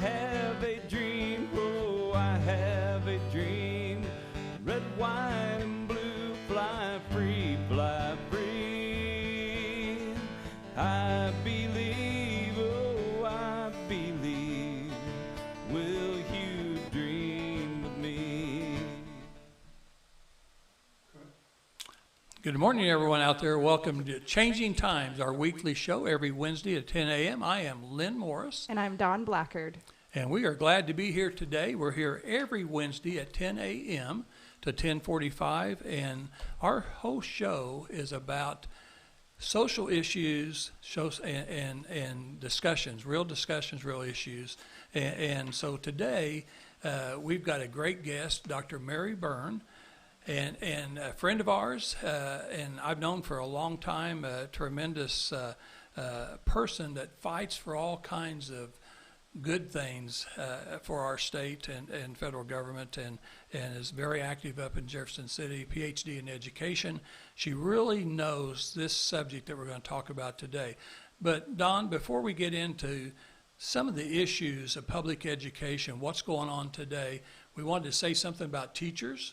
have a dream, oh, I have a dream. Red, white, and blue, fly free, fly free. I believe, oh, I believe. Will you dream with me? Good morning, everyone out there. Welcome to Changing Times, our weekly show every Wednesday at 10 a.m. I am Lynn Morris. And I'm Dawn Blackard. And we are glad to be here today. We're here every Wednesday at 10 a.m. to 10:45, and our whole show is about social issues and discussions, real issues. And so today we've got a great guest, Dr. Mary Byrne, and a friend of ours, and I've known for a long time, a tremendous person that fights for all kinds of good things for our state and federal government, and is very active up in Jefferson City, PhD in education. She really knows this subject that we're going to talk about today. But Don, before we get into some of the issues of public education, what's going on today, we wanted to say something about teachers.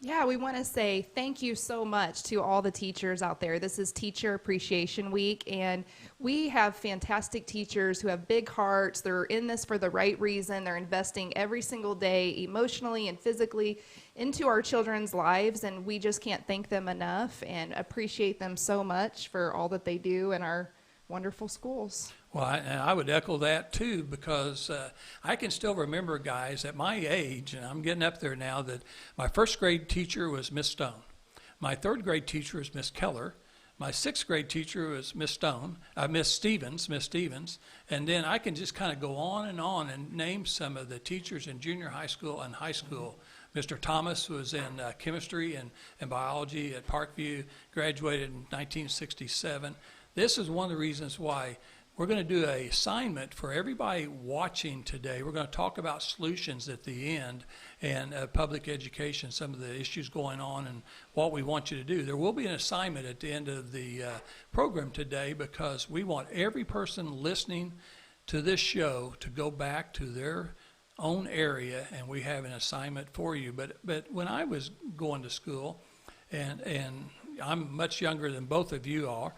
Yeah, we want to say thank you so much to all the teachers out there. This is Teacher Appreciation Week, and we have fantastic teachers who have big hearts. They're in this for the right reason. They're investing every single day, emotionally and physically, into our children's lives, and we just can't thank them enough and appreciate them so much for all that they do in our wonderful schools. Well, I would echo that too, because I can still remember, guys, at my age, and I'm getting up there now, that my first grade teacher was Miss Stone. My third grade teacher was Miss Keller. My sixth grade teacher was Miss Stevens, and then I can just kind of go on and name some of the teachers in junior high school and high school. Mr. Thomas was in chemistry and biology at Parkview, graduated in 1967. This is one of the reasons why we're going to do an assignment for everybody watching today. We're going to talk about solutions at the end and public education, some of the issues going on and what we want you to do. There will be an assignment at the end of the program today, because we want every person listening to this show to go back to their own area, and we have an assignment for you. But when I was going to school, and I'm much younger than both of you are,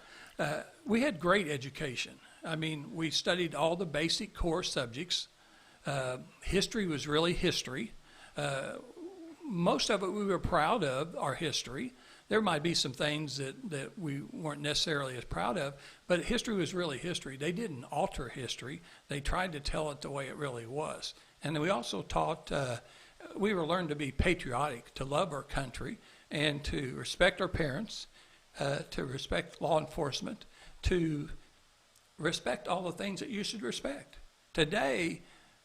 we had great education. I mean, we studied all the basic core subjects. History was really history. Most of it we were proud of, our history. There might be some things that we weren't necessarily as proud of, but history was really history. They didn't alter history. They tried to tell it the way it really was. And then we also taught, we were learned to be patriotic, to love our country, and to respect our parents, to respect law enforcement, to respect all the things that you should respect. Today,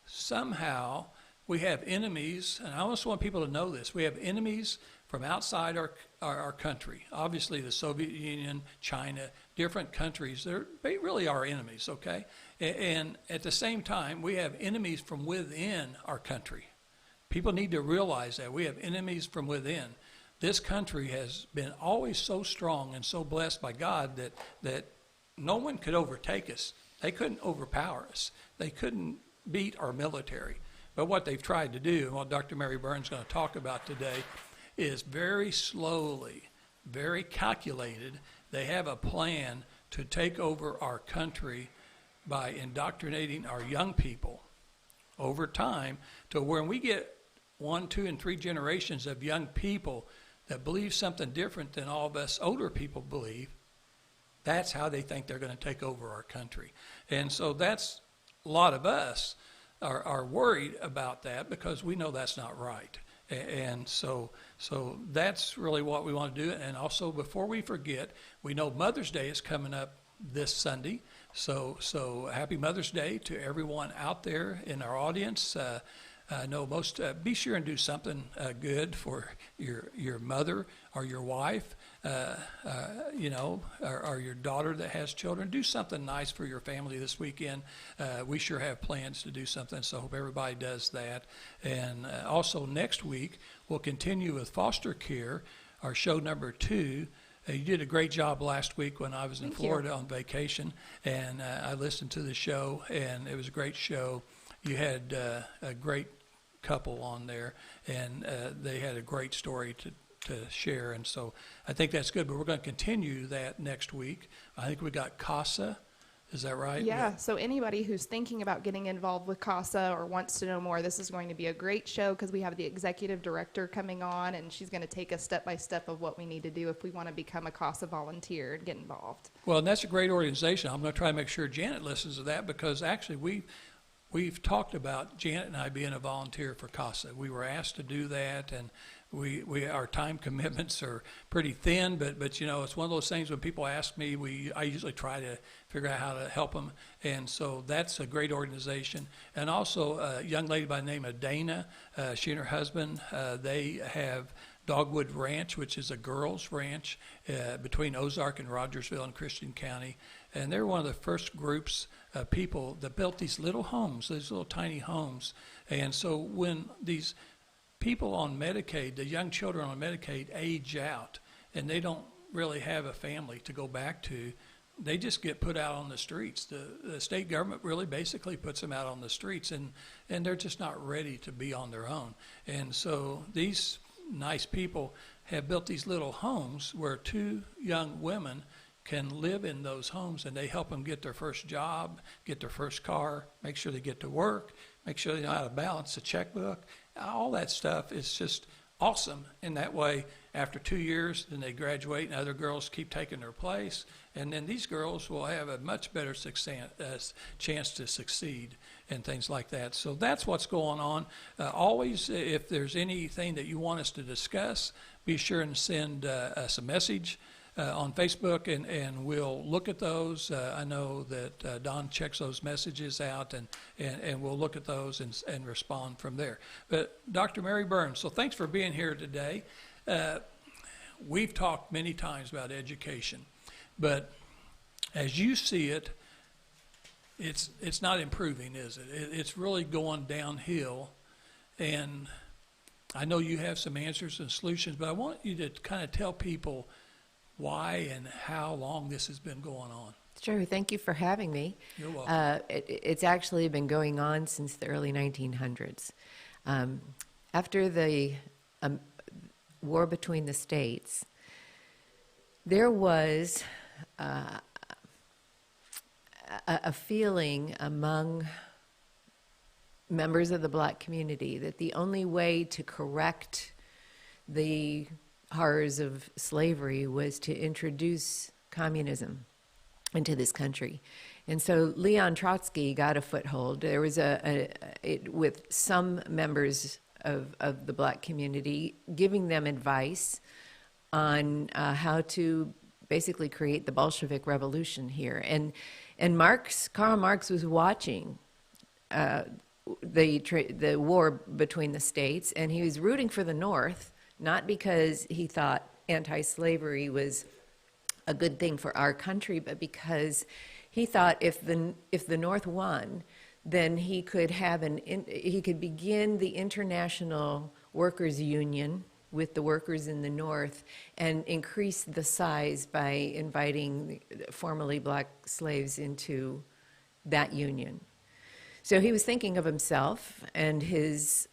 somehow, we have enemies, and I almost want people to know this. We have enemies from outside our country. Obviously, the Soviet Union, China, different countries, they really are enemies, okay? And at the same time, we have enemies from within our country. People need to realize that. We have enemies from within. This country has been always so strong and so blessed by God that no one could overtake us. They couldn't overpower us. They couldn't beat our military. But what they've tried to do, and what Dr. Mary Byrne is going to talk about today, is very slowly, very calculated. They have a plan to take over our country by indoctrinating our young people over time, to when we get 1, 2, and 3 generations of young people that believe something different than all of us older people believe. That's how they think they're going to take over our country. And so that's, a lot of us are worried about that, because we know that's not right. And so that's really what we want to do. And also, before we forget, we know Mother's Day is coming up this Sunday. So happy Mother's Day to everyone out there in our audience. I know be sure and do something good for your mother or your wife, or your daughter that has children. Do something nice for your family this weekend. We sure have plans to do something, so I hope everybody does that. And also next week, we'll continue with foster care, our show number 2. You did a great job last week when I was in Florida on vacation, and I listened to the show, and it was a great show. you had a great couple on there, and they had a great story to share, and so I think that's good. But we're going to continue that next week. I think we got CASA. Is that right? Yeah, so anybody who's thinking about getting involved with CASA or wants to know more, this is going to be a great show because we have the executive director coming on, and she's going to take us step by step of what we need to do if we want to become a CASA volunteer and get involved. Well, and that's a great organization. I'm going to try to make sure Janet listens to that, because actually we've talked about Janet and I being a volunteer for CASA. We were asked to do that, and our time commitments are pretty thin, but you know, it's one of those things when people ask me, I usually try to figure out how to help them, and so that's a great organization. And also a young lady by the name of Dana, she and her husband, they have Dogwood Ranch, which is a girls' ranch between Ozark and Rogersville in Christian County, and they're one of the first groups of people that built these little homes, these little tiny homes. And so when these people on Medicaid, the young children on Medicaid, age out and they don't really have a family to go back to, they just get put out on the streets. The state government really basically puts them out on the streets, and they're just not ready to be on their own. And so these nice people have built these little homes where two young women can live in those homes, and they help them get their first job, get their first car, make sure they get to work, make sure they know how to balance a checkbook. All that stuff is just awesome. In that way, after 2 years, then they graduate and other girls keep taking their place. And then these girls will have a much better chance to succeed and things like that. So that's what's going on. Always, if there's anything that you want us to discuss, be sure and send us a message on Facebook, and we'll look at those. I know that Don checks those messages out, and we'll look at those and respond from there. But Dr. Mary Byrne, so thanks for being here today. We've talked many times about education, but as you see it, it's not improving, is it? It's really going downhill, and I know you have some answers and solutions, but I want you to kind of tell people why and how long this has been going on. Sure. Thank you for having me. You're welcome. It's actually been going on since the early 1900s. After the war between the states, there was a feeling among members of the black community that the only way to correct the horrors of slavery was to introduce communism into this country. And so Leon Trotsky got a foothold. There was with some members of the black community, giving them advice on how to basically create the Bolshevik revolution here. And Karl Marx was watching the war between the states, and he was rooting for the North, not because he thought anti-slavery was a good thing for our country, but because he thought if the North won, then he could begin the International Workers Union with the workers in the North and increase the size by inviting formerly black slaves into that union. So he was thinking of himself and his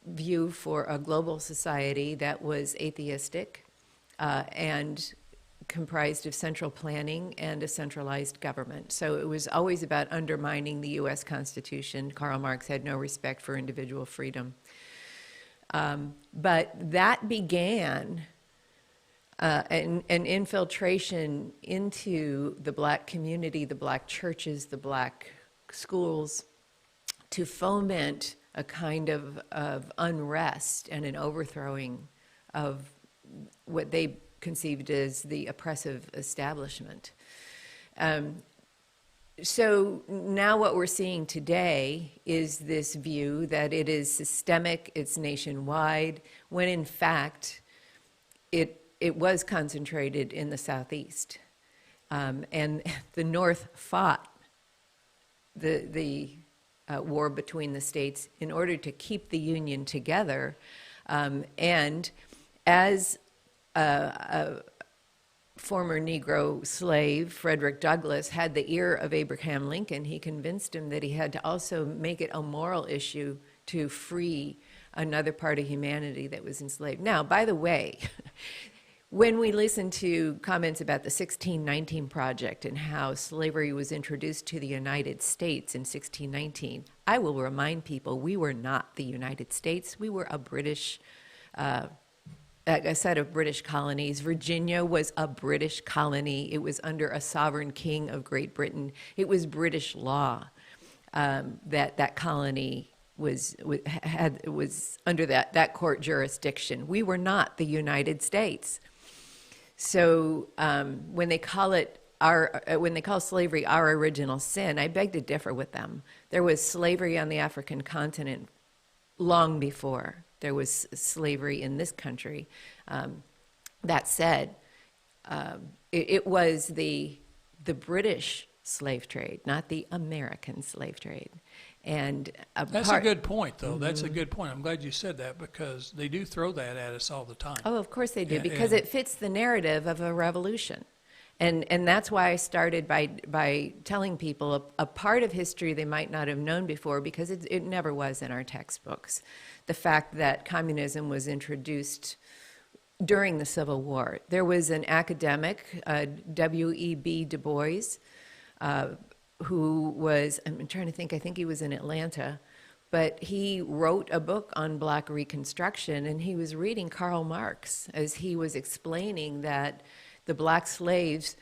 view for a global society that was atheistic and comprised of central planning and a centralized government. So it was always about undermining the U.S. Constitution. Karl Marx had no respect for individual freedom. But that began an infiltration into the black community, the black churches, the black schools, to foment a kind of unrest and an overthrowing of what they conceived as the oppressive establishment. So now what we're seeing today is this view that it is systemic, it's nationwide, when in fact it was concentrated in the Southeast. And the North fought the war between the states in order to keep the Union together. And as former Negro slave, Frederick Douglass, had the ear of Abraham Lincoln, he convinced him that he had to also make it a moral issue to free another part of humanity that was enslaved. Now, by the way, when we listen to comments about the 1619 Project and how slavery was introduced to the United States in 1619, I will remind people we were not the United States. We were a British, a set of British colonies. Virginia was a British colony. It was under a sovereign king of Great Britain. It was British law that colony was under that court jurisdiction. We were not the United States. So when they call slavery our original sin, I beg to differ with them. There was slavery on the African continent long before there was slavery in this country. That said, it was the British slave trade, not the American slave trade. And that's a good point, though. That's a good point. I'm glad you said that because they do throw that at us all the time. Oh, of course they do, because it fits the narrative of a revolution. And that's why I started by telling people a part of history they might not have known before, because it never was in our textbooks. The fact that communism was introduced during the Civil War. There was an academic, W.E.B. Du Bois, who was, I'm trying to think, I think he was in Atlanta, but he wrote a book on Black Reconstruction, and he was reading Karl Marx as he was explaining that the black slaves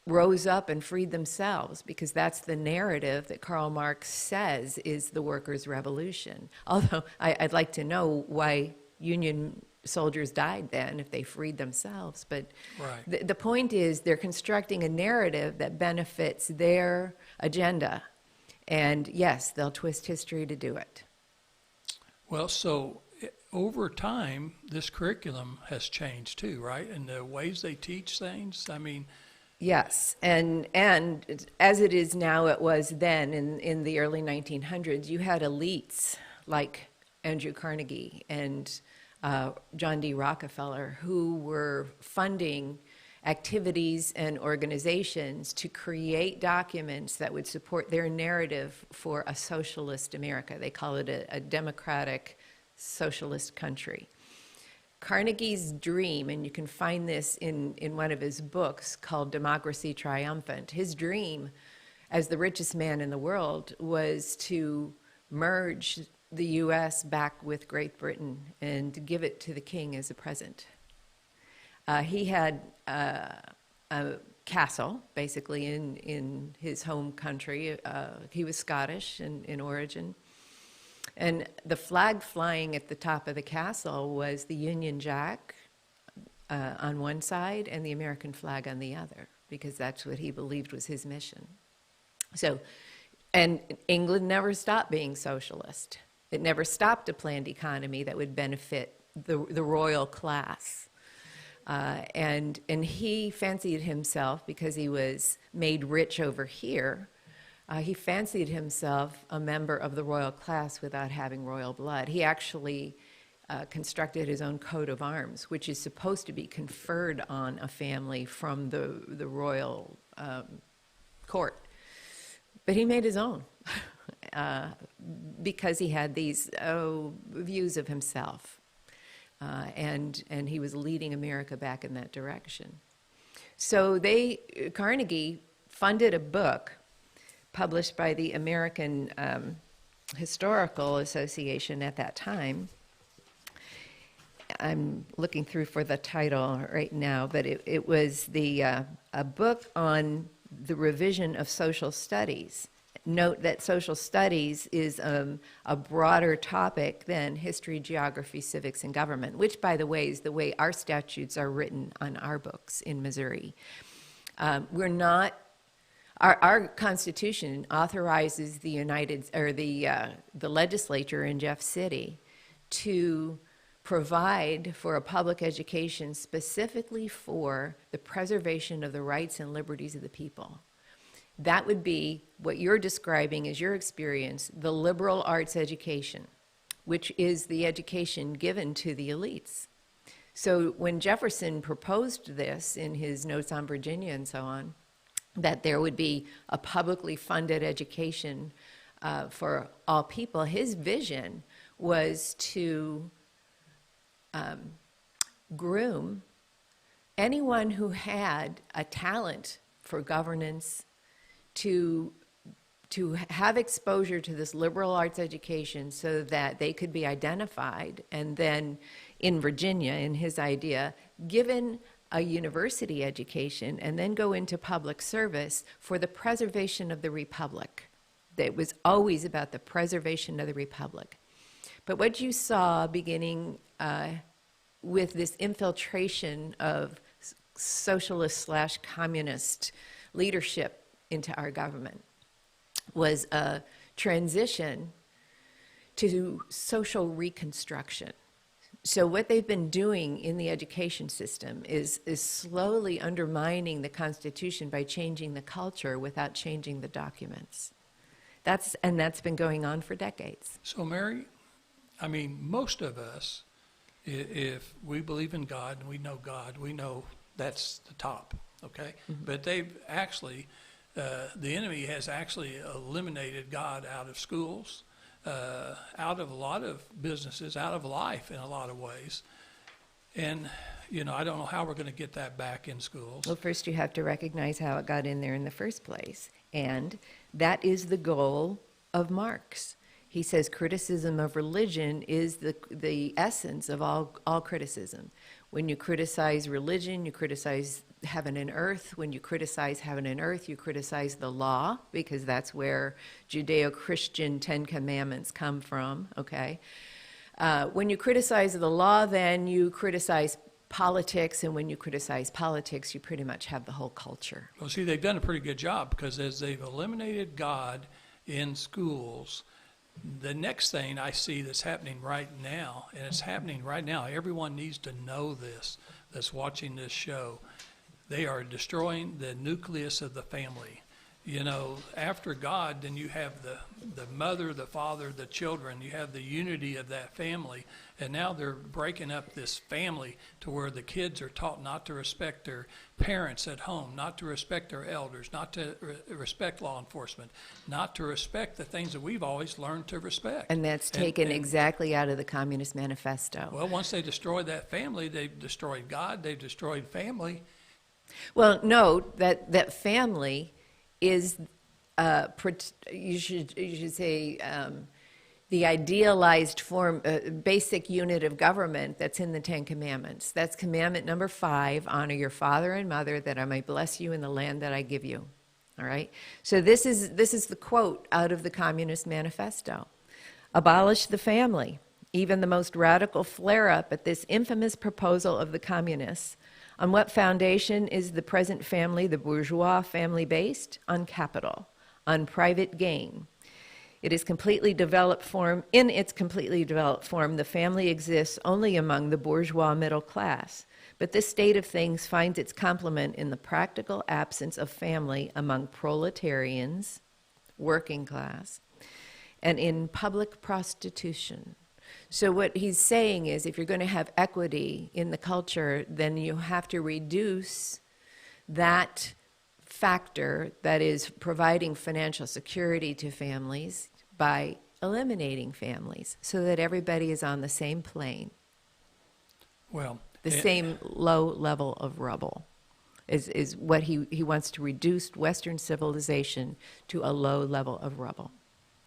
rose up and freed themselves, because that's the narrative that Karl Marx says is the workers' revolution. Although I'd like to know why Union soldiers died then if they freed themselves. But right. The point is they're constructing a narrative that benefits their agenda. And yes, they'll twist history to do it. Well, so over time, this curriculum has changed too, right? And the ways they teach things, I mean... Yes, and as it is now, it was then in the early 1900s, you had elites like Andrew Carnegie and John D. Rockefeller, who were funding activities and organizations to create documents that would support their narrative for a socialist America. They call it a democratic socialist country. Carnegie's dream, and you can find this in one of his books called Democracy Triumphant, his dream as the richest man in the world was to merge the U.S. back with Great Britain and to give it to the king as a present. He had a castle, basically, in his home country. He was Scottish in origin. And the flag flying at the top of the castle was the Union Jack on one side and the American flag on the other, because that's what he believed was his mission. So, and England never stopped being socialist. It never stopped a planned economy that would benefit the royal class. And he fancied himself, because he was made rich over here, he fancied himself a member of the royal class without having royal blood. He actually constructed his own coat of arms, which is supposed to be conferred on a family from the royal court. But he made his own because he had these views of himself. And he was leading America back in that direction. So Carnegie funded a book published by the American Historical Association at that time. I'm looking through for the title right now, but it was a book on the revision of social studies. Note that social studies is a broader topic than history, geography, civics, and government, which, by the way, is the way our statutes are written on our books in Missouri. Our Constitution authorizes the legislature in Jeff City to provide for a public education specifically for the preservation of the rights and liberties of the people. That would be what you're describing as your experience, the liberal arts education, which is the education given to the elites. So when Jefferson proposed this in his Notes on Virginia and so on, that there would be a publicly funded education for all people, his vision was to groom anyone who had a talent for governance to have exposure to this liberal arts education so that they could be identified, and then in Virginia, in his idea, given a university education and then go into public service for the preservation of the Republic. It was always about the preservation of the Republic. But what you saw beginning with this infiltration of socialist/communist leadership into our government was a transition to social reconstruction. So what they've been doing in the education system is slowly undermining the Constitution by changing the culture without changing the documents. That's been going on for decades. So, Mary, I mean, most of us, if we believe in God and we know that's the top, okay? Mm-hmm. But they've actually, the enemy has actually eliminated God out of schools, out of a lot of businesses, out of life in a lot of ways. And, I don't know how we're going to get that back in schools. Well, first you have to recognize how it got in there in the first place. And that is the goal of Marx. He says criticism of religion is the essence of all criticism. When you criticize religion, you criticize heaven and earth. When you criticize heaven and earth, you criticize the law, because that's where Judeo-Christian 10 Commandments come from, okay? When you criticize the law, then you criticize politics, and when you criticize politics, you pretty much have the whole culture. Well, see, they've done a pretty good job, because as they've eliminated God in schools, the next thing I see that's happening right now, and it's happening right now, everyone needs to know this that's watching this show. They are destroying the nucleus of the family. After God, then you have the mother, the father, the children. You have the unity of that family. And now they're breaking up this family to where the kids are taught not to respect their parents at home, not to respect their elders, not to respect law enforcement, not to respect the things that we've always learned to respect. And that's taken exactly out of the Communist Manifesto. Well, once they destroy that family, they've destroyed God, they've destroyed family. Well, note that family is, you should say, the idealized form, basic unit of government that's in the 10 Commandments. That's commandment number 5, honor your father and mother, that I may bless you in the land that I give you. All right? So this is the quote out of the Communist Manifesto. Abolish the family. Even the most radical flare-up at this infamous proposal of the communists. On what foundation is the present family, the bourgeois family, based? On capital, on private gain. In its completely developed form, the family exists only among the bourgeois middle class. But this state of things finds its complement in the practical absence of family among proletarians, working class, and in public prostitution. So what he's saying is, if you're going to have equity in the culture, then you have to reduce that factor that is providing financial security to families by eliminating families so that everybody is on the same plane. Well, the same low level of rubble is what he wants to reduce Western civilization to a low level of rubble.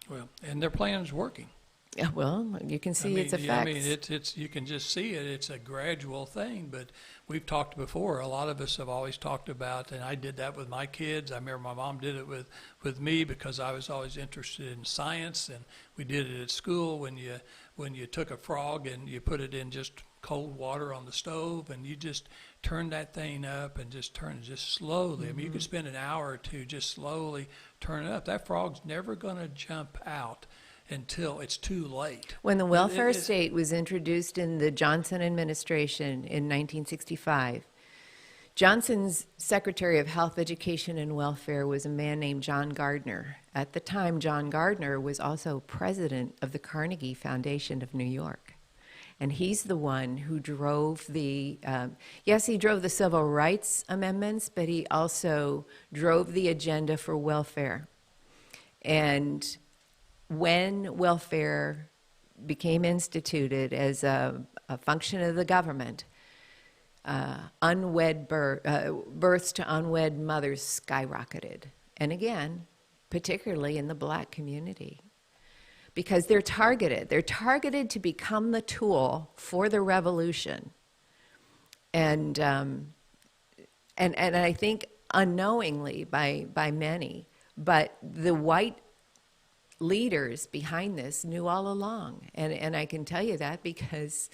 Well, and their plan is working. Yeah, well, you can see its effects. It's you can just see it. It's a gradual thing, but we've talked before. A lot of us have always talked about, and I did that with my kids. I remember my mom did it with me because I was always interested in science, and we did it at school when you took a frog and you put it in just cold water on the stove, and you just turn that thing up and just turn it just slowly. I mean, you could spend an hour or two just slowly turning it up. That frog's never going to jump out until it's too late. When the welfare state was introduced in the Johnson administration in 1965, Johnson's Secretary of Health, Education, and Welfare was a man named John Gardner. At the time, John Gardner was also president of the Carnegie Foundation of New York. And he's the one who drove yes, he drove the civil rights amendments, but he also drove the agenda for welfare. And when welfare became instituted as a function of the government, births to unwed mothers skyrocketed. And again, particularly in the black community. Because they're targeted. They're targeted to become the tool for the revolution. And I think unknowingly by many, but the white leaders behind this knew all along. And I can tell you that because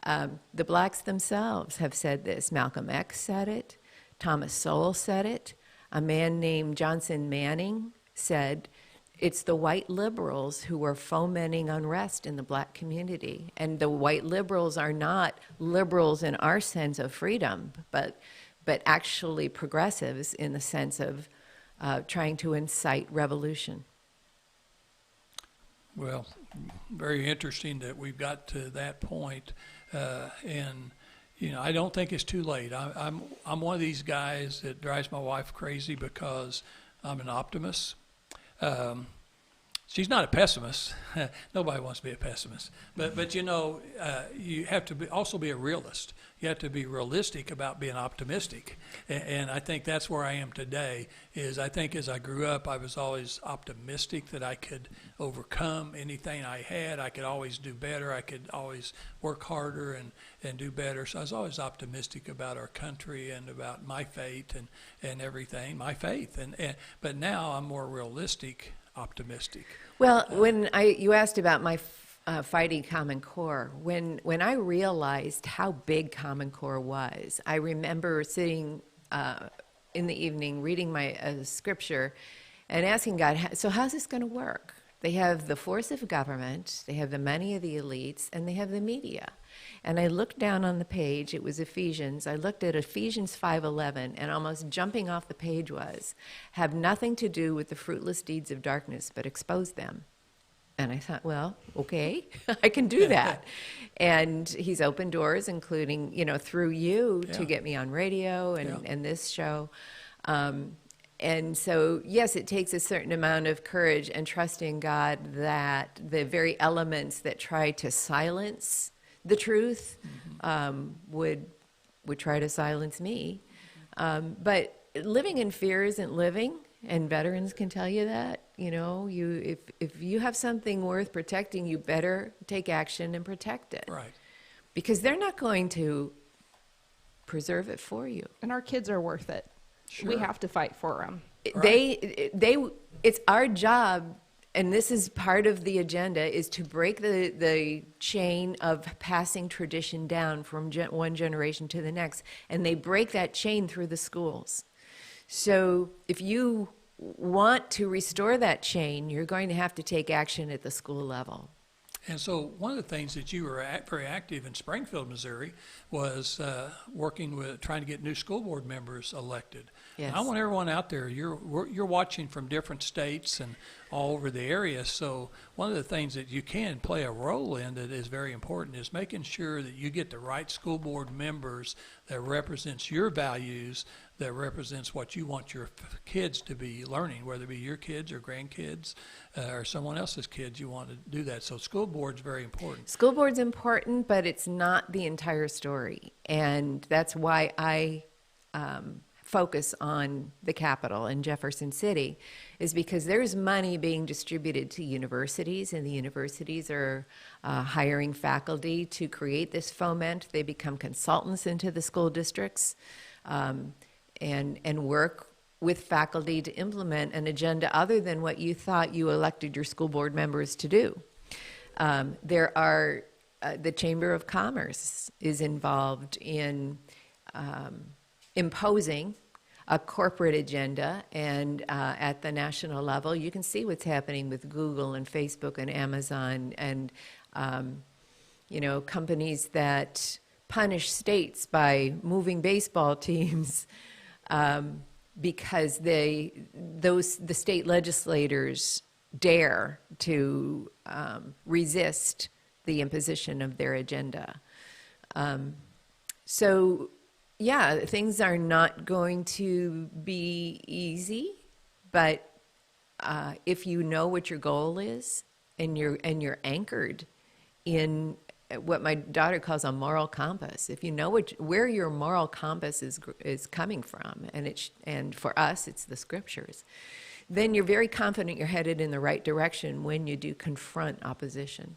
the blacks themselves have said this. Malcolm X said it. Thomas Sowell said it. A man named Johnson Manning said, it's the white liberals who are fomenting unrest in the black community. And the white liberals are not liberals in our sense of freedom, but actually progressives in the sense of trying to incite revolution. Well, very interesting that we've got to that point. And, you know, I don't think it's too late. I'm one of these guys that drives my wife crazy because I'm an optimist. She's not a pessimist. Nobody wants to be a pessimist. But you know, you have to also be a realist. You have to be realistic about being optimistic. And I think that's where I am today, is I think as I grew up, I was always optimistic that I could overcome anything I had. I could always do better. I could always work harder and do better. So I was always optimistic about our country and about my fate and everything, my faith. But now I'm more realistic, optimistic. Well, when you asked about my fighting Common Core, when I realized how big Common Core was, I remember sitting in the evening reading my scripture and asking God, so how's this going to work? They have the force of government, they have the money of the elites, and they have the media. And I looked down on the page, it was Ephesians. I looked at Ephesians 5:11, and almost jumping off the page was, have nothing to do with the fruitless deeds of darkness, but expose them. And I thought, well, okay, I can do that. And he's opened doors, including, you know, through you to get me on radio and this show. And so, yes, it takes a certain amount of courage and trusting God that the very elements that try to silence the truth would try to silence me. But living in fear isn't living, and veterans can tell you that. You know, if you have something worth protecting, you better take action and protect it. Right. Because they're not going to preserve it for you. And our kids are worth it. Sure. We have to fight for them. Right. It's our job, and this is part of the agenda, is to break the chain of passing tradition down from one generation to the next. And they break that chain through the schools. So if you want to restore that chain, you're going to have to take action at the school level. And so one of the things that you were very active in Springfield, Missouri, was working with trying to get new school board members elected. Yes. I want everyone out there, you're watching from different states and all over the area, so one of the things that you can play a role in that is very important is making sure that you get the right school board members that represents your values, that represents what you want your kids to be learning, whether it be your kids or grandkids or someone else's kids. You want to do that. So school board's very important. School board's important, but it's not the entire story. And that's why I focus on the capital in Jefferson City, is because there's money being distributed to universities, and the universities are hiring faculty to create this foment. They become consultants into the school districts and work with faculty to implement an agenda other than what you thought you elected your school board members to do. There are, the Chamber of Commerce is involved in imposing a corporate agenda, and at the national level, you can see what's happening with Google and Facebook and Amazon and, you know, companies that punish states by moving baseball teams because the state legislators dare to resist the imposition of their agenda. So, yeah, things are not going to be easy, but if you know what your goal is, and you're anchored in what my daughter calls a moral compass. If you know where your moral compass is coming from, and for us it's the scriptures, then you're very confident you're headed in the right direction when you do confront opposition.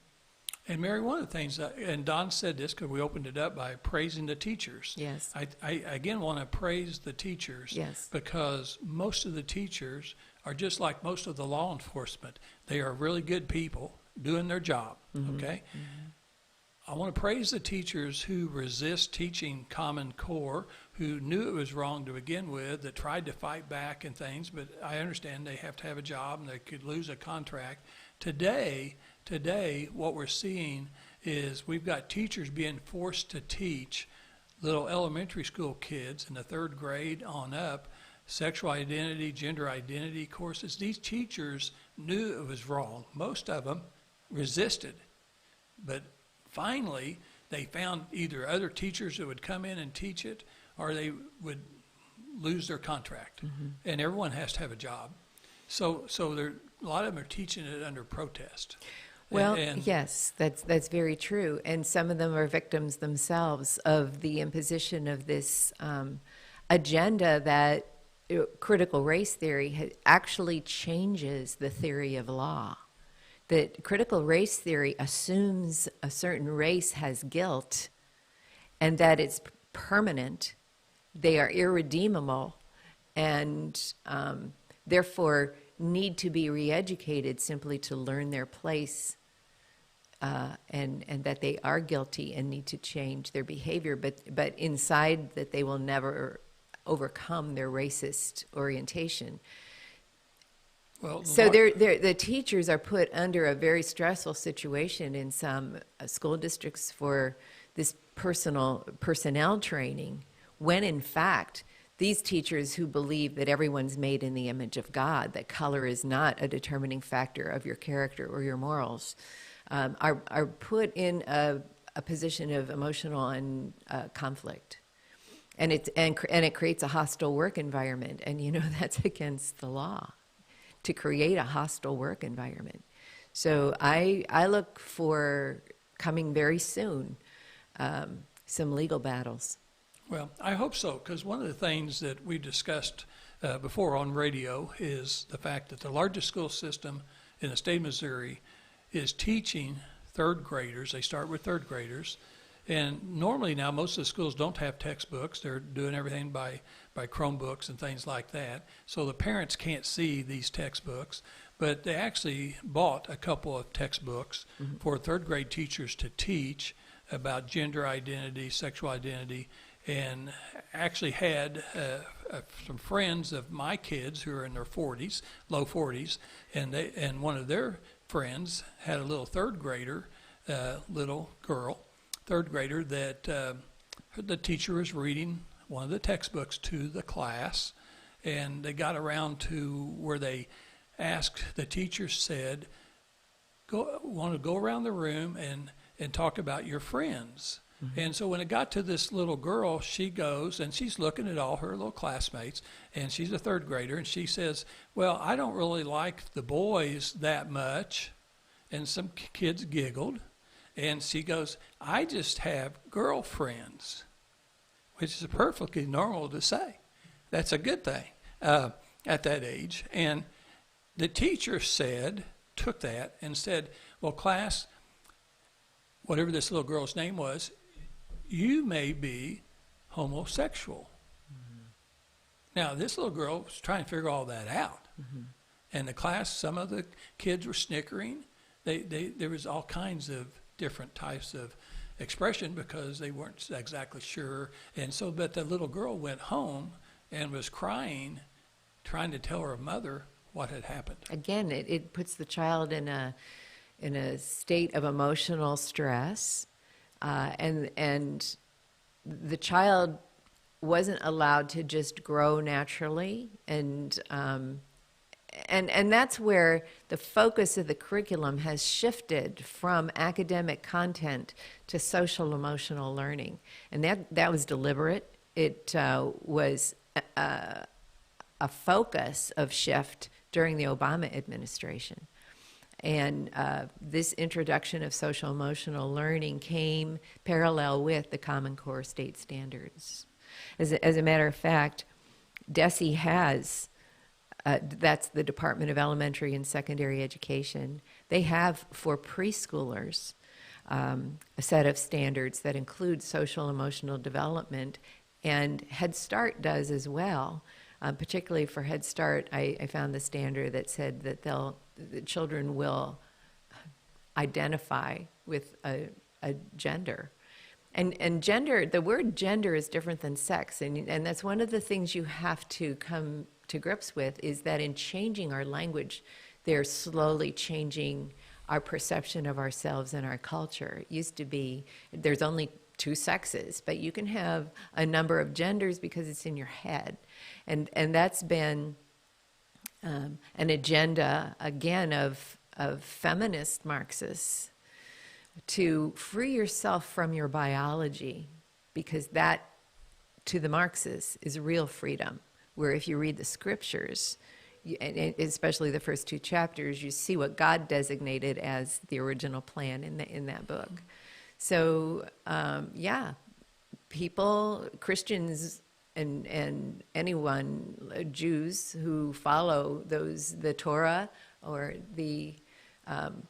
And Mary, one of the things, and Don said this because we opened it up by praising the teachers. Yes. I again want to praise the teachers. Yes. Because most of the teachers are just like most of the law enforcement. They are really good people doing their job, okay? I want to praise the teachers who resist teaching Common Core, who knew it was wrong to begin with, that tried to fight back and things, but I understand they have to have a job and they could lose a contract. Today, what we're seeing is we've got teachers being forced to teach little elementary school kids in the 3rd grade on up sexual identity, gender identity courses. These teachers knew it was wrong. Most of them resisted, but finally they found either other teachers that would come in and teach it, or they would lose their contract. And everyone has to have a job. So a lot of them are teaching it under protest. Well, yes, that's very true. And some of them are victims themselves of the imposition of this agenda that critical race theory actually changes the theory of law. That critical race theory assumes a certain race has guilt and that it's permanent, they are irredeemable, and therefore need to be re-educated simply to learn their place, and that they are guilty and need to change their behavior, but inside that they will never overcome their racist orientation. Well, so the teachers are put under a very stressful situation in some school districts for this personnel training, when in fact these teachers who believe that everyone's made in the image of God, that color is not a determining factor of your character or your morals, are put in a position of emotional and conflict. And it creates a hostile work environment, and you know that's against the law, to create a hostile work environment. So I look for, coming very soon, some legal battles. Well, I hope so, because one of the things that we discussed before on radio is the fact that the largest school system in the state of Missouri is teaching 3rd graders. They start with 3rd graders. And normally now most of the schools don't have textbooks. They're doing everything by Chromebooks and things like that. So the parents can't see these textbooks. But they actually bought a couple of textbooks for 3rd grade teachers to teach about gender identity, sexual identity, and actually had some friends of my kids who are in their 40s, low 40s, and one of their friends had a little 3rd grader, little girl, 3rd grader, that the teacher was reading one of the textbooks to the class, and they got around to where they asked, the teacher said, want to go around the room and talk about your friends. And so when it got to this little girl, she goes and she's looking at all her little classmates, and she's a 3rd grader, and she says, well, I don't really like the boys that much. And some kids giggled, and she goes, I just have girlfriends, which is perfectly normal to say. That's a good thing at that age. And the teacher took that and said, well, class, whatever this little girl's name was, you may be homosexual. Now, this little girl was trying to figure all that out. And the class, some of the kids were snickering. There was all kinds of different types of expression because they weren't exactly sure. And so, but the little girl went home and was crying, trying to tell her mother what had happened. Again, it puts the child in a state of emotional stress, and the child wasn't allowed to just grow naturally and and that's where the focus of the curriculum has shifted from academic content to social emotional learning, and that was deliberate. It was a focus of shift during the Obama administration. And this introduction of social emotional learning came parallel with the Common Core state standards. As a matter of fact, DESE has, that's the Department of Elementary and Secondary Education, they have for preschoolers a set of standards that include social emotional development, and Head Start does as well. Particularly for Head Start, I found the standard that said that the children will identify with a gender. And gender, the word gender is different than sex, and that's one of the things you have to come to grips with, is that in changing our language, they're slowly changing our perception of ourselves and our culture. It used to be there's only two sexes, but you can have a number of genders because it's in your head. And that's been an agenda, again, of feminist Marxists, to free yourself from your biology, because that, to the Marxists, is real freedom, where if you read the scriptures, and especially the first two chapters, you see what God designated as the original plan in that book. So, people, Christians, and anyone, Jews who follow the Torah or the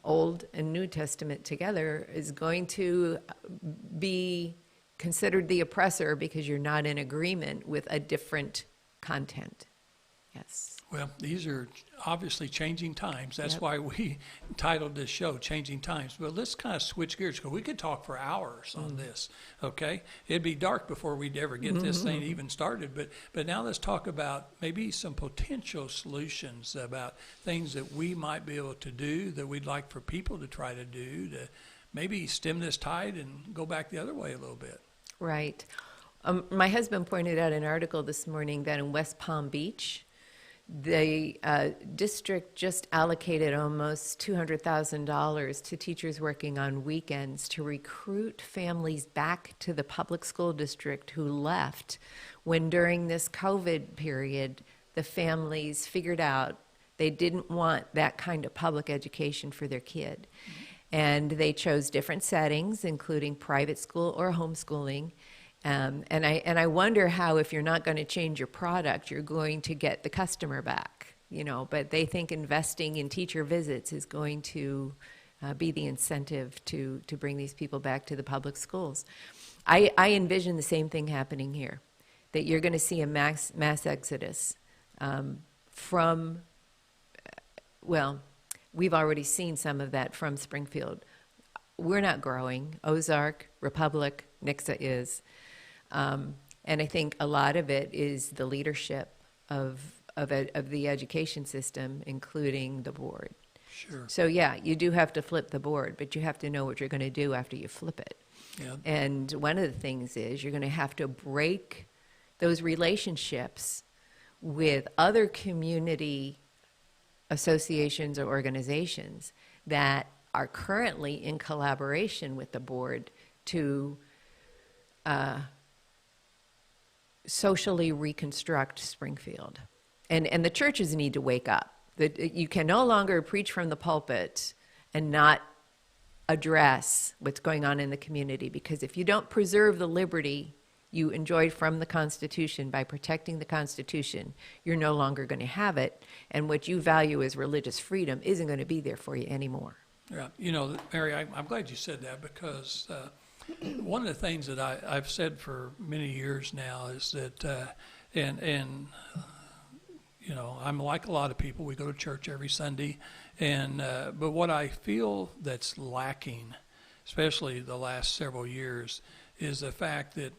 Old and New Testament together, is going to be considered the oppressor because you're not in agreement with a different content. Yes. Well, these are obviously changing times. That's why we titled this show Changing Times. But let's kind of switch gears, because we could talk for hours on this, okay? It'd be dark before we'd ever get this thing even started. But now let's talk about maybe some potential solutions, about things that we might be able to do, that we'd like for people to try to do, to maybe stem this tide and go back the other way a little bit. Right. My husband pointed out an article this morning that in West Palm Beach, the district just allocated almost $200,000 to teachers working on weekends to recruit families back to the public school district who left when, during this COVID period, the families figured out they didn't want that kind of public education for their kid. And they chose different settings, including private school or homeschooling. And I wonder how, if you're not going to change your product, you're going to get the customer back, but they think investing in teacher visits is going to be the incentive to bring these people back to the public schools. I envision the same thing happening here, that you're going to see a mass exodus from, we've already seen some of that from Springfield. We're not growing. Ozark, Republic, Nixa is. And I think a lot of it is the leadership of the education system, including the board. Sure. So you do have to flip the board, but you have to know what you're going to do after you flip it. Yeah. And one of the things is you're going to have to break those relationships with other community associations or organizations that are currently in collaboration with the board to socially reconstruct Springfield. And the churches need to wake up. That you can no longer preach from the pulpit and not address what's going on in the community, because if you don't preserve the liberty you enjoyed from the Constitution by protecting the Constitution, you're no longer going to have it, and what you value as religious freedom isn't going to be there for you anymore. Yeah, Mary, I'm glad you said that, because one of the things that I've said for many years now is that, I'm like a lot of people. We go to church every Sunday, but what I feel that's lacking, especially the last several years, is the fact that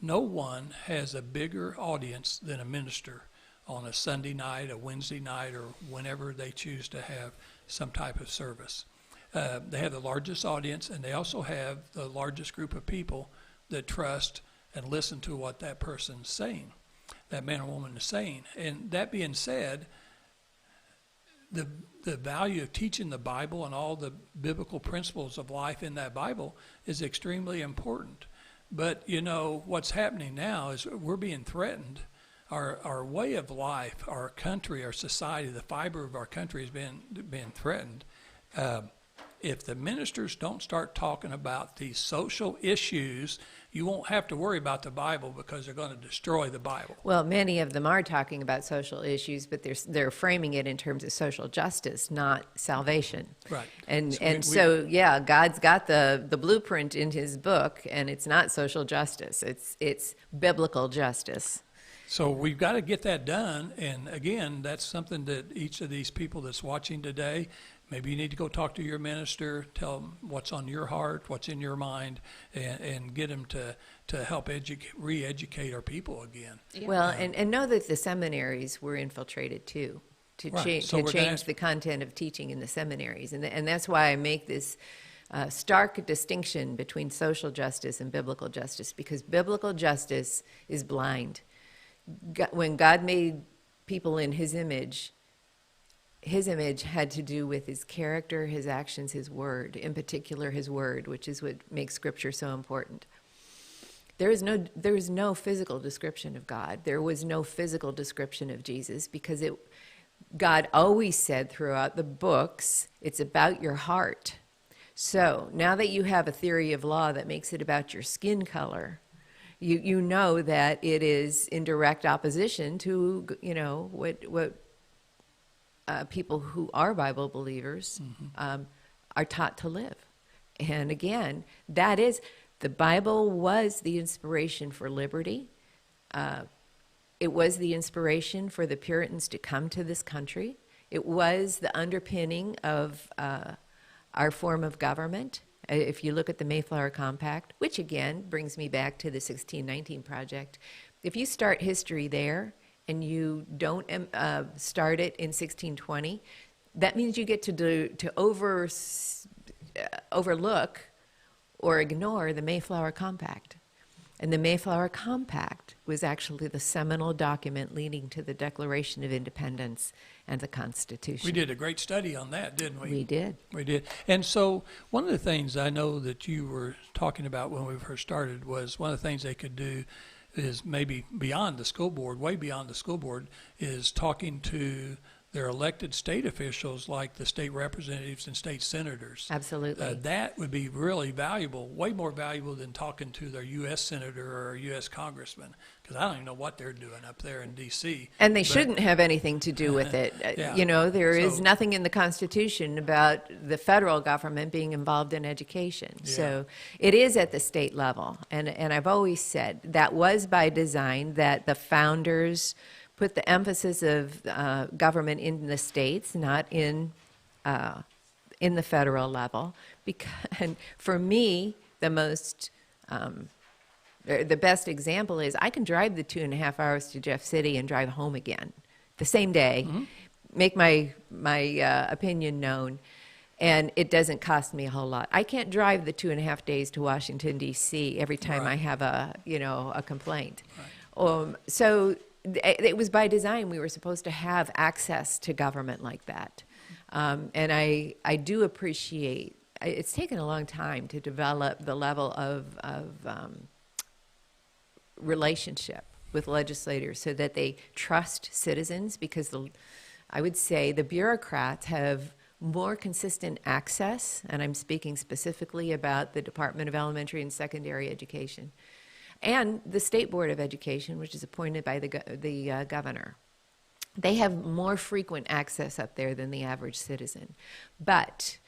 no one has a bigger audience than a minister on a Sunday night, a Wednesday night, or whenever they choose to have some type of service. They have the largest audience, and they also have the largest group of people that trust and listen to what that person's saying, that man or woman is saying. And that being said, the value of teaching the Bible and all the biblical principles of life in that Bible is extremely important. But, you know, what's happening now is we're being threatened. Our way of life, our country, our society, the fiber of our country is being threatened. If the ministers don't start talking about these social issues, you won't have to worry about the Bible because they're going to destroy the Bible. Well, many of them are talking about social issues, but they're framing it in terms of social justice, not salvation. Right. So God's got the blueprint in his book, and it's not social justice. It's biblical justice. So we've got to get that done. And again, that's something that each of these people that's watching today, maybe you need to go talk to your minister, tell them what's on your heart, what's in your mind, and get them to help re-educate our people again. Yeah. Well, and know that the seminaries were infiltrated too, to Right. change the content of teaching in the seminaries. And that's why I make this stark distinction between social justice and biblical justice, because biblical justice is blind. When God made people in his image had to do with his character, his actions, his word, in particular his word, which is what makes Scripture so important. There is no physical description of God. There was no physical description of Jesus, because God always said throughout the books, it's about your heart. So now that you have a theory of law that makes it about your skin color, you know that it is in direct opposition to, you know, what people who are Bible believers are taught to live. And again, the Bible was the inspiration for liberty. It was the inspiration for the Puritans to come to this country. It was the underpinning of our form of government. If you look at the Mayflower Compact, which again brings me back to the 1619 Project, if you start history there and you don't start it in 1620, that means you get to overlook or ignore the Mayflower Compact. And the Mayflower Compact was actually the seminal document leading to the Declaration of Independence and the Constitution. We did a great study on that, didn't we? We did. We did. And so one of the things I know that you were talking about when we first started was one of the things they could do is maybe beyond the school board, way beyond the school board, is talking to their elected state officials like the state representatives and state senators. Absolutely. That would be really valuable, way more valuable than talking to their U.S. senator or U.S. congressman, because I don't even know what they're doing up there in D.C. And they shouldn't have anything to do with it. Yeah. You know, there is nothing in the Constitution about the federal government being involved in education. Yeah. So it is at the state level. And I've always said that was by design, that the founders put the emphasis of government in the states, not in the federal level. And for me, the best example is I can drive the 2.5 hours to Jeff City and drive home again the same day, make my opinion known, and it doesn't cost me a whole lot. I can't drive the 2.5 days to Washington, D.C. every time I have a complaint. Right. So it was by design. We were supposed to have access to government like that. And I do appreciate, it's taken a long time to develop the level of relationship with legislators so that they trust citizens, because I would say the bureaucrats have more consistent access, and I'm speaking specifically about the Department of Elementary and Secondary Education, and the State Board of Education, which is appointed by the governor. They have more frequent access up there than the average citizen. But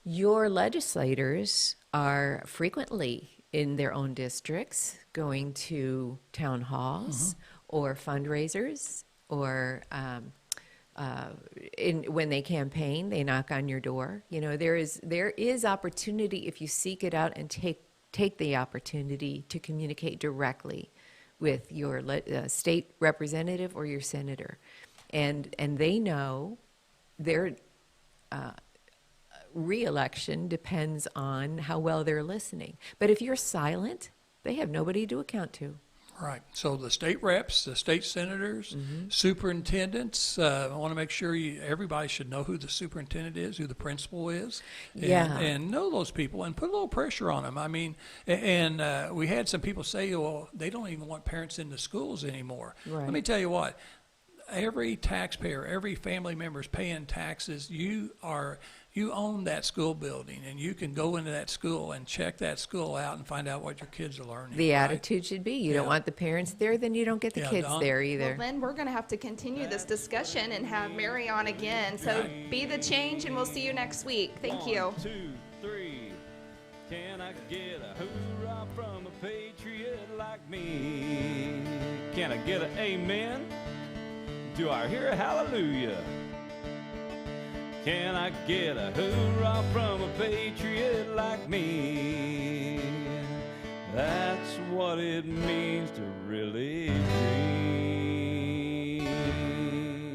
your legislators are frequently in their own districts, going to town halls or fundraisers, or when they campaign, they knock on your door. You know, there is opportunity if you seek it out and take the opportunity to communicate directly with your state representative or your senator. And they know their re-election depends on how well they're listening. But if you're silent, they have nobody to account to. Right. So the state reps, the state senators, superintendents, I want to make sure everybody should know who the superintendent is, who the principal is, and know those people and put a little pressure on them. I mean, and we had some people say, well, they don't even want parents in the schools anymore. Right. Let me tell you what. Every taxpayer, every family member is paying taxes. You own that school building, and you can go into that school and check that school out and find out what your kids are learning. The right? attitude should be, you don't want the parents there, then you don't get the kids there either. Well, Lynn, we're going to have to continue this discussion and have Mary on again. So be the change, and we'll see you next week. Thank you. 1, 2, 3. Can I get a hoorah from a patriot like me? Can I get an amen? Do I hear a hallelujah? Can I get a hoorah from a patriot like me? That's what it means to really